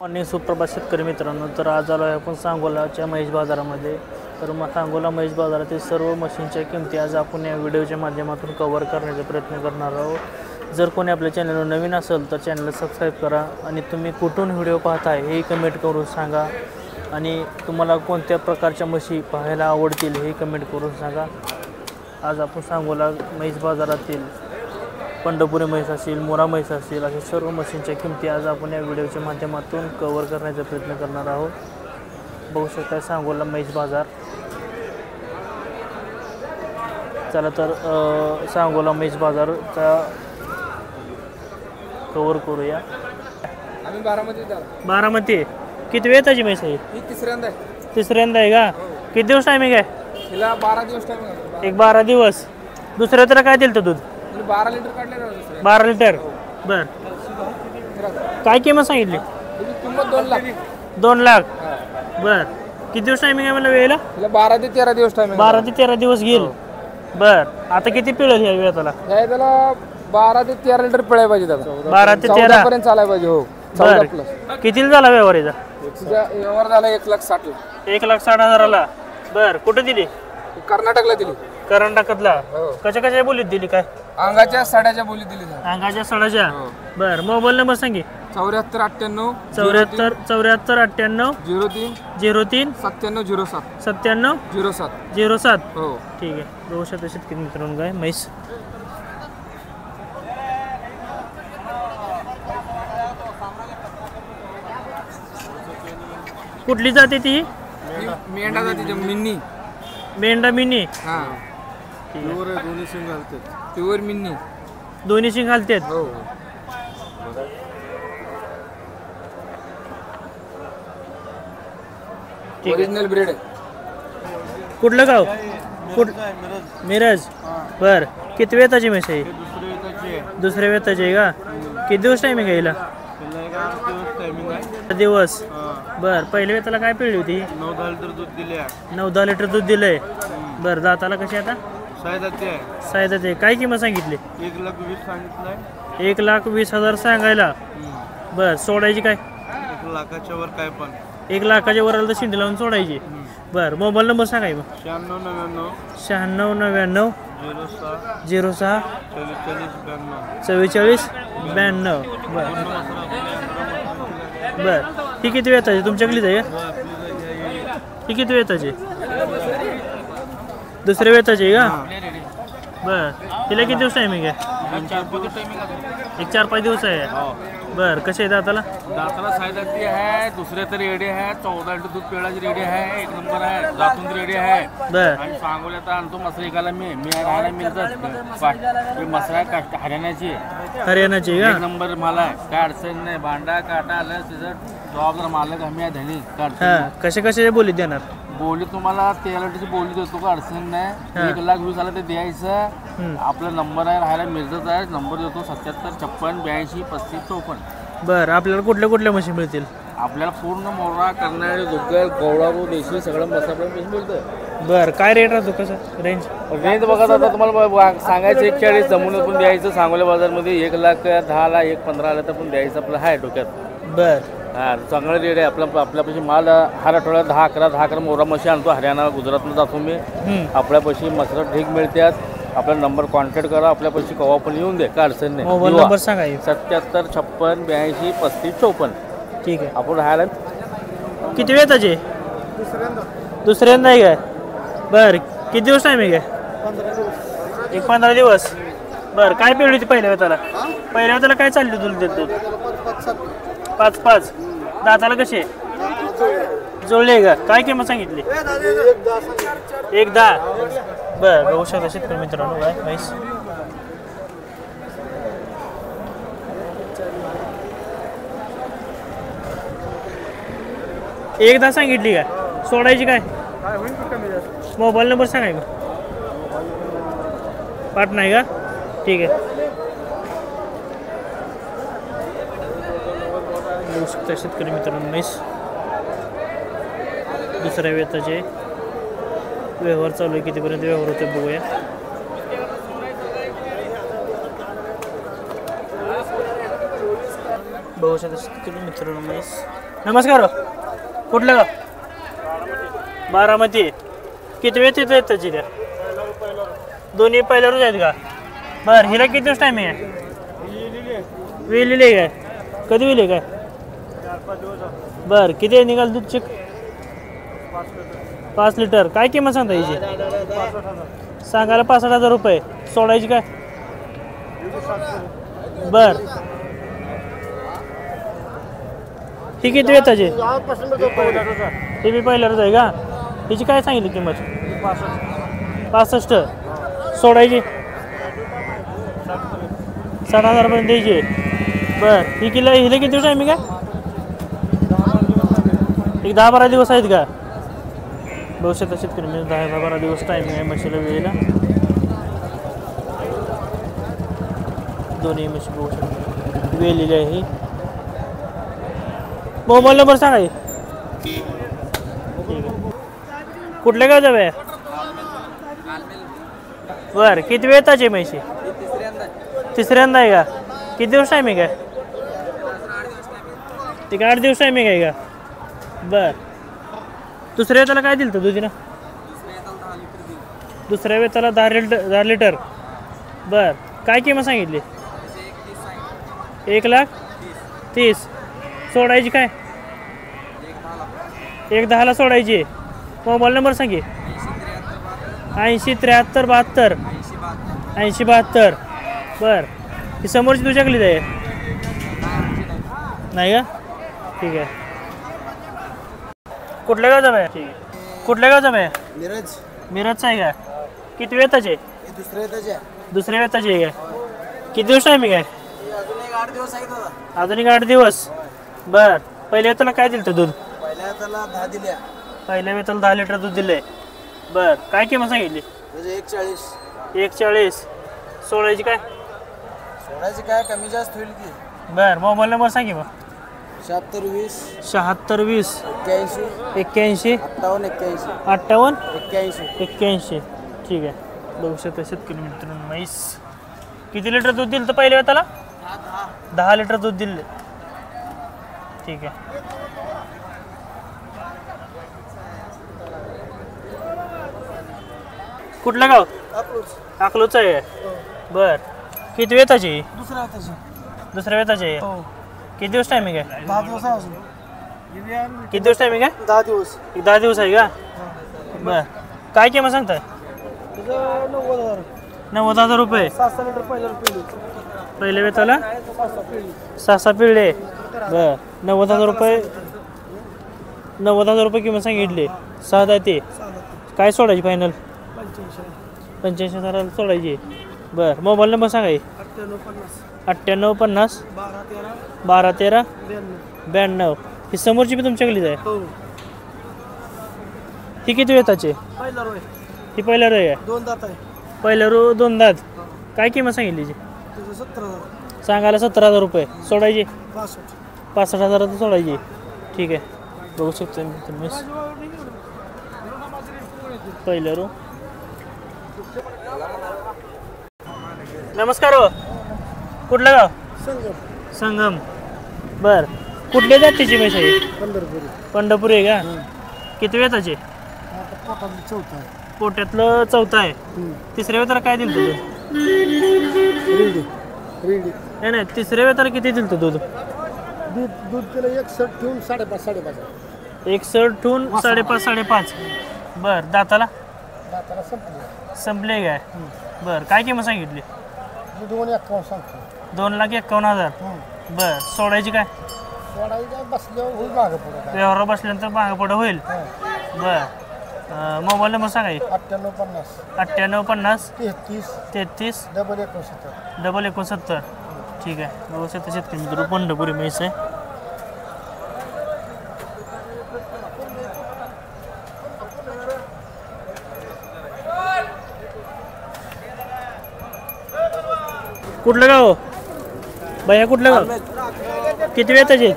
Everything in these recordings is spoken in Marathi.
आणि सुप्रभात शेतकरी मित्रांनो, तर आज आलो आहे आपण सांगोलाच्या महेश बाजारामध्ये. तर सांगोला महेश बाजारातील सर्व मशीनच्या किमती आज आपण या व्हिडिओच्या माध्यमातून कव्हर करण्याचा प्रयत्न करणार आहोत. जर कोणी आपल्या चॅनलवर नवीन असेल तर चॅनलला सबस्क्राईब करा आणि तुम्ही कुठून व्हिडिओ पाहताय हे कमेंट करून सांगा आणि तुम्हाला कोणत्या प्रकारच्या म्हशी पाहायला आवडतील हे कमेंट करून सांगा. आज आपण सांगोला महेश बाजारातील पंढरपुरी म्हैस असेल, मोरा म्हैस असेल, अशा सर्व मशीनच्या किमती आज आपण या व्हिडिओच्या माध्यमातून कव्हर करण्याचा प्रयत्न करणार आहोत. बघू शकता सांगोला म्हैस बाजार. चला तर सांगोला म्हैस बाजारचा कव्हर करूया. आम्ही बारामती. किती वेळ त्याची म्हैस आहे? ही तिसऱ्यांदा आहे. तिसऱ्यांदा आहे का? किती दिवस टायमिंग आहे? हिला 12 दिवस टाइम आहे. एक 12 दिवस. दुसऱ्या तर काय दिलं दूध? 12 लिटर काढले ना दुसऱ्या. 12 लिटर. बर, काय किंमत सांगितली? त्याची किंमत 2 लाख. 2 लाख. बर, किती दिवस टायमिंग आहे मला वेळेला? हिला 12 ते 13 दिवस टाइम आहे. 12 ते 13 दिवस घेईल. बर, आता किती पिळेल ह्या वेळेला? त्याला 12 ते 13 लिटर पिळाय पाहिजे त्याला. 12 ते 13 पर्यंत चालाय पाहिजे. हो, 14 प्लस. कितीला झाला व्यवहारीचा? तुझ्या व्यवहार झाला 1,60,000. 1,60,000ला. बर, कुठे दिली? कर्नाटकला दिली. कर्नाटकातला. कशा कशा बोलीत दिली? काय अंगाच्या साड्याच्या बोली दिली. अंगाच्या सडाच्या. बर, मोबाईल नंबर सांगे. 7498 74 98 03 03 97 07 97 07. 07. हो, ठीक आहे. बघू शकता शेतकरी मित्रांनो काय म्हैस. कुठली जाते ती? मेंढा जाती मिन्नी. मेंढा मिनी. हा, दोन्ही शिंग घालते. प्युअर मिन्नी. दोन्ही शिंग घालतात. हो, ठीक आहे. ओरिजिनल ब्रीड आहे. कुठलं गाव? मिरज. बर, किती वेताची म्हैस आहे? दुसरी वेताची आहे. दुसऱ्या वेताची आहे का? किती दिवस टायमिंग आहे हिला? त्याला एक 8 दिवस टायमिंग आहे. दिवस. बर, पहिल्या वेताला काय पिळली होती? 9-10 लिटर दूध दिले आहे. 9-10 लिटर दूध दिलंय. बर, दाताला कशी आता? सायदाची आहे. सायदाचे. काय किंमत सांगितली? 1,20,000 सांगितलंय. 1,20,000 सांगायला. बर, सोडायची काय? 1 लाखाच्या वर काय पण. 1 लाखाच्या वर आलं तर शिंडी लावून सोडायची. बर, मोबाईल नंबर सांगाय मग. 9699 9699 06 06 44 44 92. 92. बर बर, ही किती वेताची? तुमच्याकडलीच आहे का? ही किती वेताची? दुसऱ्या वेताची आहे का? बर, तिला किती दिवस टायमिंग आहे? 1 4-5 दिवस आहे. बर, कसे आहे दाताला? दाताला सायदाची आहे. दुसरे तर रेडी आहे. 14 लिटर दूध पिळाची रेडी आहे. 1 नंबर आहे. दातून रेडी आहे. बर, आणि सांगोला तर आणतो मसरा एकाला मी राहायला मिळतात. मसरा हरियाणाची आहे. हरियाणाची आहे एक का? नंबर मला आहे. काय अडचण नाही. भांडा काटा आलं तिचं जबाबदार मालक आम्ही आहे. धनी काय अडचण हा, नाही. कशा कशाच्या बोलीत देणार? बोली तुम्हाला 13 लिटरची बोली देतो. का अडचण नाही. 1,20,000 आलं ते द्यायचं. आपला नंबर आहे. राहायला मिळतच आहे. नंबर देतो 77 56 82 35 54. बर, आपल्याला कुठल्या कुठल्या म्हशी मिळतील? आपल्याला पूर्ण मोरा करणारे दुग्गल गवळारू देशी सगळं मसाला मिळतं. बर, काय रेट राहतो? कसं रेंज? रेंज बघा आता तुम्हाला सांगायचं 41 जमून पण द्यायचं. सांगोला बाजारमध्ये 1,10,000 1,15,000 आलं तर पण द्यायचं आपलं आहे डोक्यात. बर, हा, चांगलं रेट आहे. आपल्यापाशी माल हर आठवड्यात 10-11 मोरा म्हशी आणतो. हरियाणा गुजरातला जातो मी. आपल्यापाशी मसरा ढीक मिळतात. आपला नंबर कॉन्टॅक्ट करा. आपल्यापाशी कवा पण येऊन दे. काय अडचण नाही. मोबाईल नंबर सांगा. 77 56 82 35 54. ठीक आहे. आपण राहायला किती वेताची? दुसऱ्यांदा आहे काय? बर, किती दिवस टायमिंग आहे? 15 दिवस. बर, काय पिळली होती पहिल्या वेताला? पहिल्या वेताला काय चालली तुला दूध? 5-5. दाताला कसे? जुळले का? काय किंमत सांगितली? 1,10. बर, बघू शकता शेतकरी मित्रांनो काय म्हैस. एकदा सांगितली का? सोडायची काय? मोबाईल नंबर सांगाय का? पाठ नाही का? ठीक आहे. बघू शकता शेतकरी मित्रांनो म्हैस. दुसऱ्या वेताचे व्यवहार चालू आहे. कितीपर्यंत व्यवहार होते बघूया. बघू शकता मित्रांनो म्हैस नमस्कार. कुठलं गाव? बारामती. किती वेळ तिथं येत त्याची त्या दोन्ही पहिल्या रोज आहेत का? बरं हिला किती दिवस टायमिंग आहे? वेलेली काय? कधी वेले काय? बरं किती निघाल दूध चिक? 5 लिटर. काय किंमत सांगता हिची? सांगायला 65,000 रुपये. सोडायची काय? बर ही किती वेळ त्याची? हे बी पहिल्याच आहे का? हिची काय सांगितली किंमत? 65. सोडायची 60,000 पर्यंत द्यायची. बर ही हिला किती दिवस आहे मी काय? एक 10-12 दिवस आहेत का? भविष्यात शेतकरी म्हणजे 10-12 दिवस टायमिंग आहे म्हशीला वेळेला. दोन्ही म्हशी बघू शकतो वेलेली आहे ही. मोबाईल नंबर सांगा. ठीक आहे. कुठल्या गाव जावे? बरं किती वेळ ताची म्हशी? तिसऱ्यांदा आहे का? किती दिवस टायमिंग आहे? एक 8 दिवस टायमिंग आहे का? बर दुसऱ्या वेताला काय दिलं तर दुधीनं? दुसऱ्या वेताला 10 लिटर. बर काय किंमत सांगितली? 1,30,000. सोडायची काय? 1,10,000 सोडायची. मोबाईल नंबर सांगे. 80-73-72 80-72. बर ही समोरची तुझ्याकडली आहे नाही का? ठीक आहे. कुठल्या गावचा आहे? ठीक आहे. कुठल्या गावचा आहे? मिरजचा आहे का? किती वेताचे? दुसऱ्या वेताचे आहे का? किती दिवस टायमिंग आहे? अजून एक 8 दिवस. बर पहिल्या वेताला काय दिलं दूध? पहिल्या वेताला 10 लिटर दूध दिलंय. बर काय किंमत सांगितली? 1,40. सोडायची काय? कमी जास्त होईल की. बर मोबाईल नंबर सांगे मग. 76 76 81 81 58 81 81. ठीक आहे. बघू शकता शेतकरी मित्रांनो म्हैस. किती लिटर दूध दिलं तर पहिल्या वेताला? 10 लिटर दूध दिले. ठीक आहे. कुठलं गाव? अकलूच आहे. बर किती वेताची? दुसऱ्या वेताची आहे. किती दिवस टायमिंग आहे? 10 दिवस आहे अजून. किती दिवस टायमिंग आहे? 10 दिवस. 10 दिवस आहे का? बर काय किंमत सांगताय? 90,000 रुपये. 7 लिटर पहिलं पहिल्या वेताला 6 पिढे. बर 90,000 रुपये. 90,000 रुपये किंमत सांगितली. 6 आहे ते. काय सोडायची फायनल? 85,000 सोडायची. बर मोबाईल नंबर सांगा. 98 50 12 13 92. ही समोरची बी तुमच्याकडलीच आहे. ही किती वेताची? ही पहिल्या रो आहे. 2 दात आहे. पहिल्या रो 2 दात. काय किंमत सांगितली? 17,000. सांगायला 17,000 रुपये. सोडायची 65. 65,000 सोडायची. ठीक आहे. बघू शकतो तुम्ही पहिल्या रो. नमस्कार. कुठलं गाव? संगम. बर कुठल्या जातीची म्हैस आहे? पंढरपूर आहे का? किती वेताची? पोट्यातलं 4थं आहे. तिसऱ्या वेताला काय दिलं दूध? नाही तिसऱ्या वेताला किती दिलं दूध? दूध केलं 61 ठेवून 5.5 61 ठेवून 5.5. बर दाताला दाताला संपले. संपले काय? बर काय किंमत सांगितली? 2,51 सांगतो. 2,51,000. बर सोडायची काय? सोडायचं बसल्यावर होईल मागं पुढं. व्यवहार बसल्यानंतर मागं पुढं होईल. बर मोबाईल नंबर सांगा. 98 50 33 169. ठीक आहे. व्यवस्थित शेतकरी मित्र पंढरपुरी म्हैस आहे. कुठलं गाव भैया? कुठलं गाव? किती वेताचे आहेत?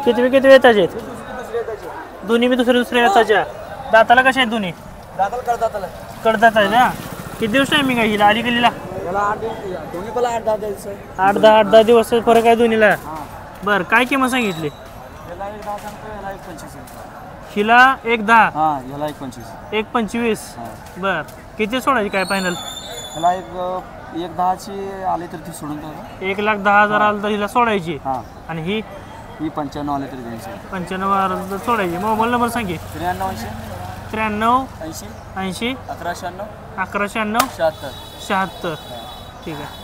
किती वेताचे आहेत? दोन्ही बी दुसऱ्या वेताच्या. दाताला कशा आहेत दोन्ही? कडदात आहे ना. किती दिवस टायमिंग आहे हिला? आली गेलीला 8-10 दिवस फरक आहे दोन्हीला. बरं काय किंमत सांगितली? याला एक 10 सांगतो, याला एक 25. हिला 1.10 हां, याला एक 25. 1.25. बर किती सोडायची काय फायनल? याला एक 10ची आले तर ती सोडून टाका. 1,10,000 आलं तर हिला सोडायची. हां, आणि ही ही 95 आले तरी द्यायची. 95,000 सोडायची. मोबाईल नंबर सांगे. 93 93 80 80 11 96 11 96 76. 76. ठीक आहे.